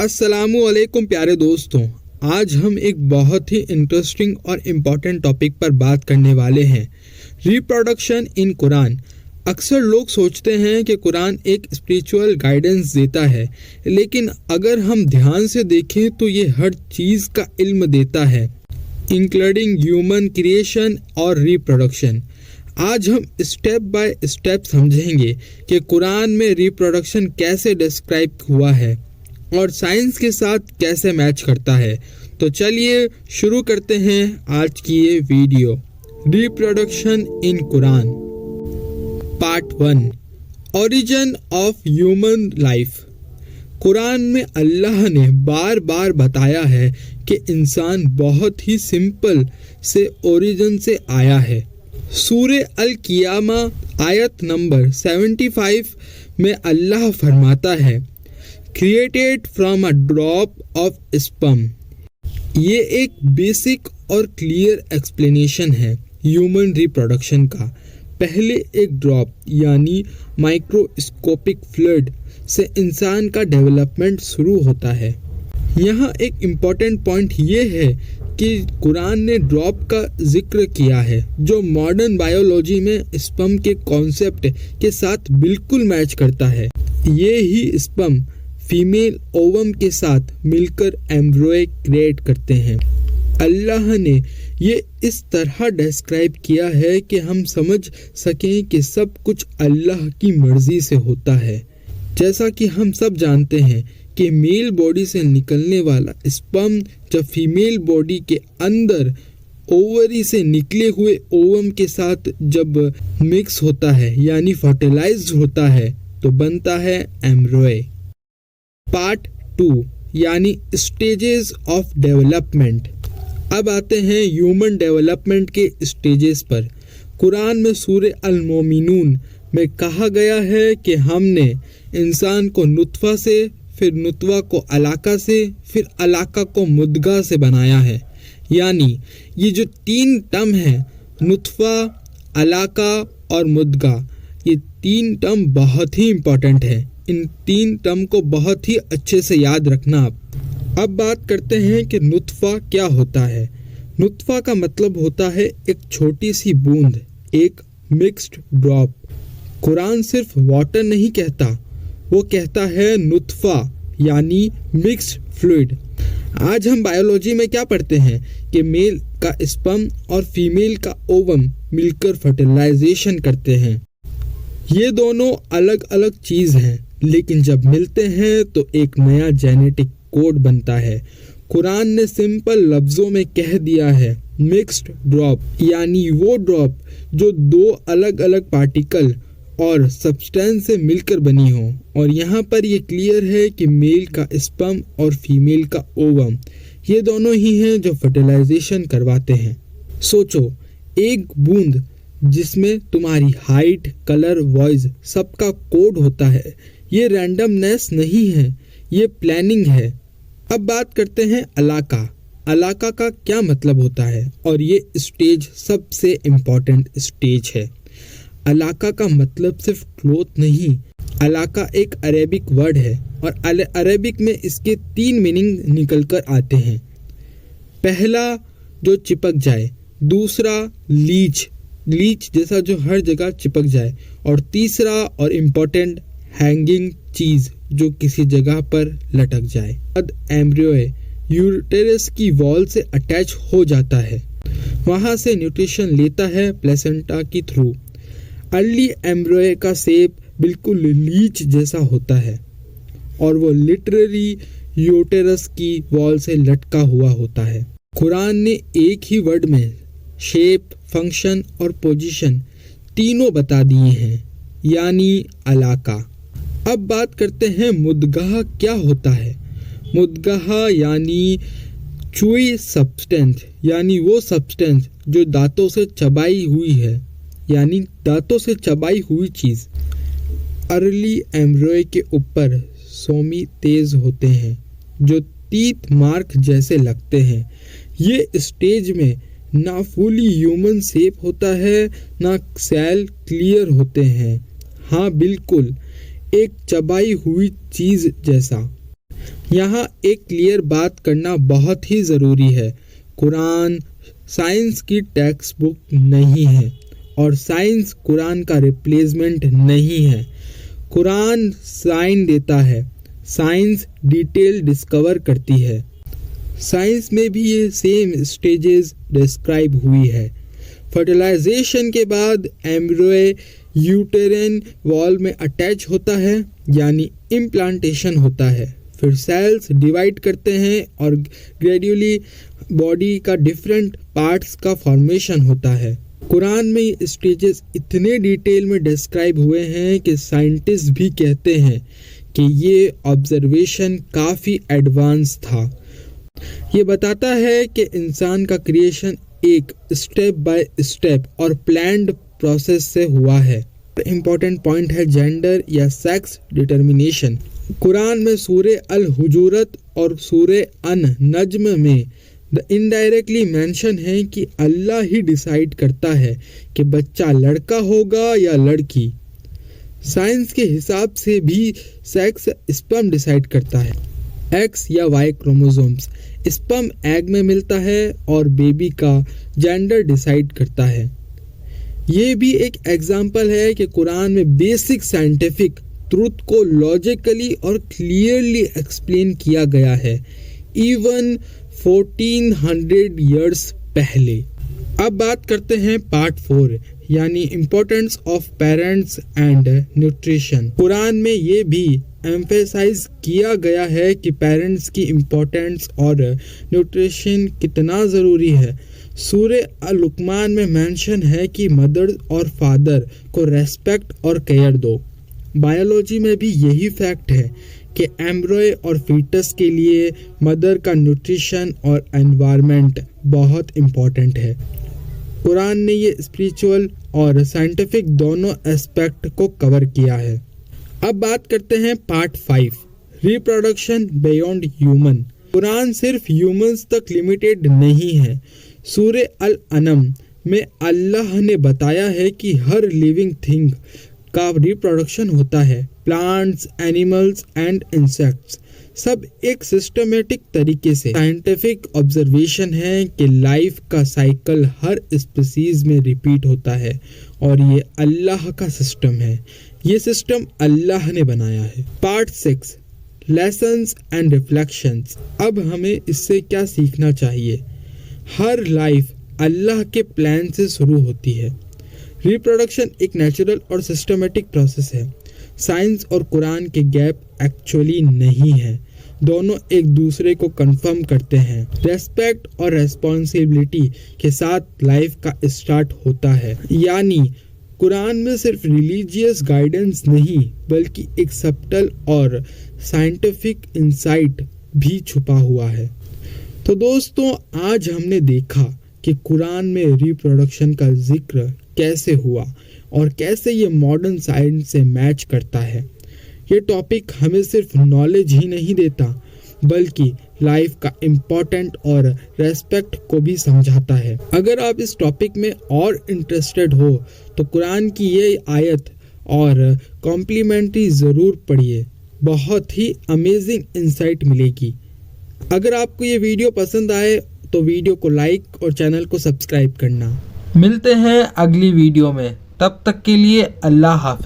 अस्सलामुअलैकुम प्यारे दोस्तों, आज हम एक बहुत ही इंटरेस्टिंग और इम्पॉर्टेंट टॉपिक पर बात करने वाले हैं, रिप्रोडक्शन इन कुरान। अक्सर लोग सोचते हैं कि कुरान एक स्पिरिचुअल गाइडेंस देता है, लेकिन अगर हम ध्यान से देखें तो ये हर चीज़ का इल्म देता है, इंक्लूडिंग ह्यूमन क्रिएशन और रिप्रोडक्शन। आज हम स्टेप बाय स्टेप समझेंगे कि कुरान में रिप्रोडक्शन कैसे डिस्क्राइब हुआ है और साइंस के साथ कैसे मैच करता है। तो चलिए शुरू करते हैं आज की ये video. Reproduction in Quran part 1, origin of human life. Quran में अल्लाह ने बार बार बताया है कि इंसान बहुत ही सिंपल से ओरिजिन से आया है। सूरे अल कियामा आयत नंबर 75 में अल्लाह फरमाता है, created from a drop of sperm. ये एक बेसिक और क्लियर एक्सप्लेनेशन है ह्यूमन रिप्रोडक्शन का। पहले एक ड्रॉप यानी माइक्रोस्कोपिक फ्लूइड से इंसान का डेवलपमेंट शुरू होता है। यहाँ एक इम्पॉर्टेंट पॉइंट ये है कि कुरान ने ड्रॉप का जिक्र किया है, जो मॉडर्न बायोलॉजी में स्पर्म के कॉन्सेप्ट के साथ बिल्कुल मैच करता है। ये ही स्पर्म फीमेल ओवम के साथ मिलकर एम्ब्रॉय क्रिएट करते हैं। अल्लाह ने ये इस तरह डिस्क्राइब किया है कि हम समझ सकें कि सब कुछ अल्लाह की मर्जी से होता है। जैसा कि हम सब जानते हैं कि मेल बॉडी से निकलने वाला स्पर्म जब फीमेल बॉडी के अंदर ओवरी से निकले हुए ओवम के साथ जब मिक्स होता है यानी फर्टिलाइज्ड होता है तो बनता है एम्ब्रॉय। पार्ट 2 यानी स्टेजेस ऑफ डेवलपमेंट। अब आते हैं ह्यूमन डेवलपमेंट के स्टेजेस पर। कुरान में सूरे अल मोमिनून में कहा गया है कि हमने इंसान को नुत्फा से, फिर नुत्वा को अलाका से, फिर अलाका को मुद्गा से बनाया है। यानी ये जो 3 टर्म है, नुत्फा, अलाका और मुद्गा, ये 3 टर्म बहुत ही इम्पोर्टेंट है। इन 3 टर्म को बहुत ही अच्छे से याद रखना आप। अब बात करते हैं कि नुत्फा क्या होता है। नुत्फा का मतलब होता है एक छोटी सी बूंद, एक मिक्स्ड ड्रॉप। कुरान सिर्फ वाटर नहीं कहता, वो कहता है नुत्फा यानी मिक्स्ड फ्लूइड। आज हम बायोलॉजी में क्या पढ़ते हैं कि मेल का स्पर्म और फीमेल का ओवम मिलकर फर्टिलाइजेशन करते हैं। ये दोनों अलग अलग चीज़ हैं, लेकिन जब मिलते हैं तो एक नया जेनेटिक कोड बनता है। कुरान ने सिंपल लफ्ज़ों में कह दिया है, मिक्स्ड ड्रॉप यानी वो ड्रॉप जो 2 अलग अलग पार्टिकल और सब्सटेंस से मिलकर बनी हो। और यहाँ पर ये क्लियर है कि मेल का स्पर्म और फीमेल का ओवम ये दोनों ही हैं जो फर्टिलाइजेशन करवाते हैं। सोचो, एक बूंद जिसमें तुम्हारी हाइट, कलर, वॉइस सबका कोड होता है। ये रैंडमनेस नहीं है, ये प्लानिंग है। अब बात करते हैं अलाका। अलाका का क्या मतलब होता है, और ये स्टेज सबसे इम्पोर्टेंट स्टेज है। अलाका का मतलब सिर्फ क्लोथ नहीं, अलाका एक अरेबिक वर्ड है और अरेबिक में इसके 3 मीनिंग निकल कर आते हैं। पहला जो चिपक जाए, दूसरा लीच जैसा जो हर जगह चिपक जाए, और तीसरा और इम्पोर्टेंट हैंगिंग चीज़ जो किसी जगह पर लटक जाए। अब एम्ब्रियो यूटेरस की वॉल से अटैच हो जाता है, वहाँ से न्यूट्रिशन लेता है प्लेसेंटा की थ्रू। अर्ली एम्ब्रियो का शेप बिल्कुल लीच जैसा होता है और वो लिटरली यूटेरस की वॉल से लटका हुआ होता है। कुरान ने एक ही वर्ड में शेप, फंक्शन और पोजीशन तीनों बता दिए हैं, यानी अलाका। अब बात करते हैं मुद्गा क्या होता है। मुद्गा यानी चुई सब्सटेंस, यानी वो सब्सटेंस जो दांतों से चबाई हुई है, यानी दांतों से चबाई हुई चीज़। अर्ली एम्ब्रियो के ऊपर सोमी तेज होते हैं जो टीथ मार्क जैसे लगते हैं। ये स्टेज में ना फुली ह्यूमन शेप होता है, ना सेल क्लियर होते हैं। हाँ बिल्कुल, एक चबाई हुई चीज़ जैसा। यहाँ एक क्लियर बात करना बहुत ही ज़रूरी है। कुरान साइंस की टेक्स्ट बुक नहीं है और साइंस कुरान का रिप्लेसमेंट नहीं है। कुरान साइन देता है, साइंस डिटेल डिस्कवर करती है। साइंस में भी ये सेम स्टेजेस डिस्क्राइब हुई है। फर्टिलाइजेशन के बाद एम्ब्रियो यूटेरिन वॉल में अटैच होता है यानी इम्प्लांटेशन होता है। फिर सेल्स डिवाइड करते हैं और ग्रेजुअली बॉडी का डिफरेंट पार्ट्स का फॉर्मेशन होता है। कुरान में ये स्टेजेस इतने डिटेल में डिस्क्राइब हुए हैं कि साइंटिस्ट भी कहते हैं कि ये ऑब्जर्वेशन काफ़ी एडवांस था। ये बताता है कि इंसान का क्रिएशन एक स्टेप बाय स्टेप और प्लान्ड प्रोसेस से हुआ है। इम्पोर्टेंट पॉइंट है जेंडर या सेक्स डिटर्मिनेशन। कुरान में सूरे अल हुजूरत और सूरे अन नज्म में इनडायरेक्टली मेंशन है कि अल्लाह ही डिसाइड करता है कि बच्चा लड़का होगा या लड़की। साइंस के हिसाब से भी सेक्स स्पर्म डिसाइड करता है। एक्स या वाई क्रोमोसोम्स स्पर्म एग में मिलता है और बेबी का जेंडर डिसाइड करता है। ये भी एक एग्जाम्पल है कि कुरान में बेसिक साइंटिफिक ट्रूथ को लॉजिकली और क्लियरली एक्सप्लेन किया गया है, इवन 1400 ईयर्स पहले। अब बात करते हैं पार्ट 4 यानी importance of parents and nutrition. Quran में ये भी एम्फेसाइज किया गया है कि पेरेंट्स की इम्पोर्टेंस और न्यूट्रिशन कितना ज़रूरी है। सूरे लुकमान में मेंशन है कि मदर और फादर को रेस्पेक्ट और केयर दो। बायोलॉजी में भी यही फैक्ट है कि एम्ब्रियो और फीटस के लिए मदर का न्यूट्रिशन और एनवायरनमेंट बहुत इम्पोर्टेंट है। कुरान ने ये स्पिरिचुअल और साइंटिफिक दोनों एस्पेक्ट को कवर किया है। अब बात करते हैं part 5 reproduction beyond human. Quran सिर्फ ह्यूमंस तक लिमिटेड नहीं है। सूरे अल अनम में अल्लाह ने बताया है कि हर लिविंग थिंग का रिप्रोडक्शन होता है। प्लांट्स, एनिमल्स एंड इंसेक्ट्स सब एक सिस्टमेटिक तरीके से। साइंटिफिक ऑब्जर्वेशन है कि लाइफ का साइकिल हर स्पीसीज में रिपीट होता है और ये अल्लाह का सिस्टम है। ये सिस्टम अल्लाह ने बनाया है। Part 6 lessons and reflections. अब हमें इससे क्या सीखना चाहिए? हर लाइफ अल्लाह के प्लान से शुरू होती है। रिप्रोडक्शन एक नेचुरल और सिस्टमेटिक प्रोसेस है। साइंस और कुरान के गैप एक्चुअली नहीं है, दोनों एक दूसरे को कंफर्म करते हैं। रेस्पेक्ट और रेस्पॉन्सिबिलिटी के साथ लाइफ का स्टार्ट होता है। यानी कुरान में सिर्फ रिलीजियस गाइडेंस नहीं बल्कि एक सब्टल और साइंटिफिक इंसाइट भी छुपा हुआ है। तो दोस्तों, आज हमने देखा कि कुरान में रिप्रोडक्शन का जिक्र कैसे हुआ और कैसे ये मॉडर्न साइंस से मैच करता है। ये टॉपिक हमें सिर्फ नॉलेज ही नहीं देता बल्कि लाइफ का इम्पोर्टेंट और रेस्पेक्ट को भी समझाता है। अगर आप इस टॉपिक में और इंटरेस्टेड हो तो कुरान की ये आयत और कॉम्प्लीमेंट्री ज़रूर पढ़िए, बहुत ही अमेजिंग इंसाइट मिलेगी। अगर आपको ये वीडियो पसंद आए तो वीडियो को लाइक और चैनल को सब्सक्राइब करना। मिलते हैं अगली वीडियो में, तब तक के लिए अल्लाह हाफ़िज़।